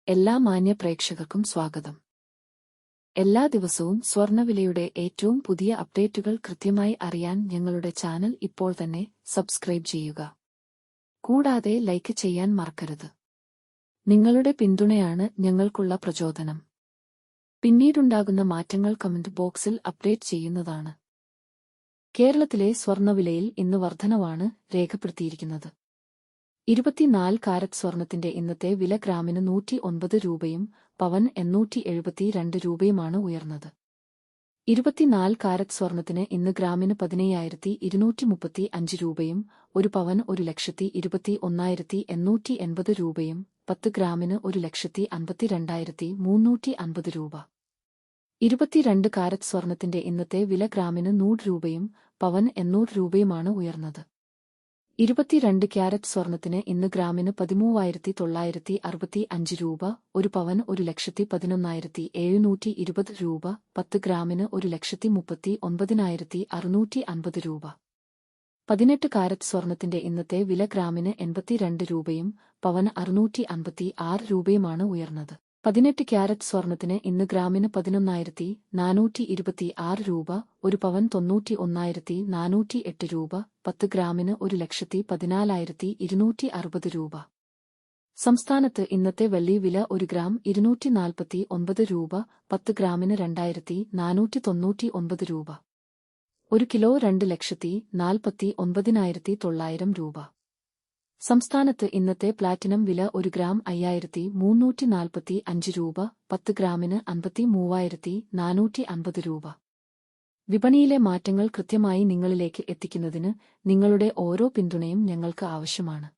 എല്ലാ മാന്യ പ്രേക്ഷകർക്കും സ്വാഗതം. എല്ലാ ദിവസവും സ്വർണ്ണവിലയുടെ ഏറ്റവും പുതിയ അപ്ഡേറ്റുകൾ കൃത്യമായി അറിയാൻ ഞങ്ങളുടെ ചാനൽ ഇപ്പോൾ തന്നെ സബ്സ്ക്രൈബ് ചെയ്യുക. കൂടാതെ ലൈക്ക് ചെയ്യാൻ മറക്കരുത്. നിങ്ങളുടെ പിന്തുണയാണ് ഞങ്ങൾക്കുള്ള പ്രചോദനം. പിന്നീടുണ്ടാകുന്ന മാറ്റങ്ങൾ കമന്റ് ബോക്സിൽ അപ്ഡേറ്റ് ചെയ്യുന്നതാണ്. കേരളത്തിലെ സ്വർണ്ണവിലയിൽ ഇന്ന് വർധനവാണ് രേഖപ്പെടുത്തിയിരിക്കുന്നത്. 24 കാരറ്റ് സ്വർണത്തിന്റെ ഇന്നത്തെ വില ഗ്രാമിന് 109 രൂപയും പവൻ 872 രൂപയുമാണ് ഉയർന്നത്. 24 കാരറ്റ് സ്വർണത്തിന് ഇന്ന് ഗ്രാമിന് 15,235 രൂപയും ഒരു പവൻ 1,21,880 രൂപയും 10 ഗ്രാമിന് 1,52,350 രൂപ. 22 കാരറ്റ് സ്വർണത്തിന്റെ ഇന്നത്തെ വില ഗ്രാമിന് 100 രൂപയും പവൻ 800 രൂപയുമാണ് ഉയർന്നത്. 22 ക്യാരറ്റ് സ്വർണത്തിന് ഇന്ന് ഗ്രാമിന് 13,965 രൂപ, ഒരു പവൻ 1,11,720 രൂപ, 10 ഗ്രാമിന് 1,39,650 രൂപ. 18 കാരറ്റ് സ്വർണത്തിന്റെ ഇന്നത്തെ വില ഗ്രാമിന് 82 രൂപയും പവൻ 656 രൂപയുമാണ് ഉയർന്നത്. 18 ക്യാരറ്റ് സ്വർണത്തിന് ഇന്ന് ഗ്രാമിന് 11,426 രൂപ, ഒരു പവൻ 91,408 രൂപ, 10 ഗ്രാമിന് 1,14,260 രൂപ. സംസ്ഥാനത്ത് ഇന്നത്തെ വെള്ളി വില 1 ഗ്രാം 249 രൂപ, 10 ഗ്രാമിന് 2,499 രൂപ. 1 കിലോ 2,49,900 രൂപ. സംസ്ഥാനത്ത് ഇന്നത്തെ പ്ലാറ്റിനം വില 1 ഗ്രാം 5,345 രൂപ, 10 ഗ്രാമിന് 53,450 രൂപ. വിപണിയിലെ മാറ്റങ്ങൾ കൃത്യമായി നിങ്ങളിലേക്ക് എത്തിക്കുന്നതിന് നിങ്ങളുടെ ഓരോ പിന്തുണയും ഞങ്ങൾക്ക് ആവശ്യമാണ്.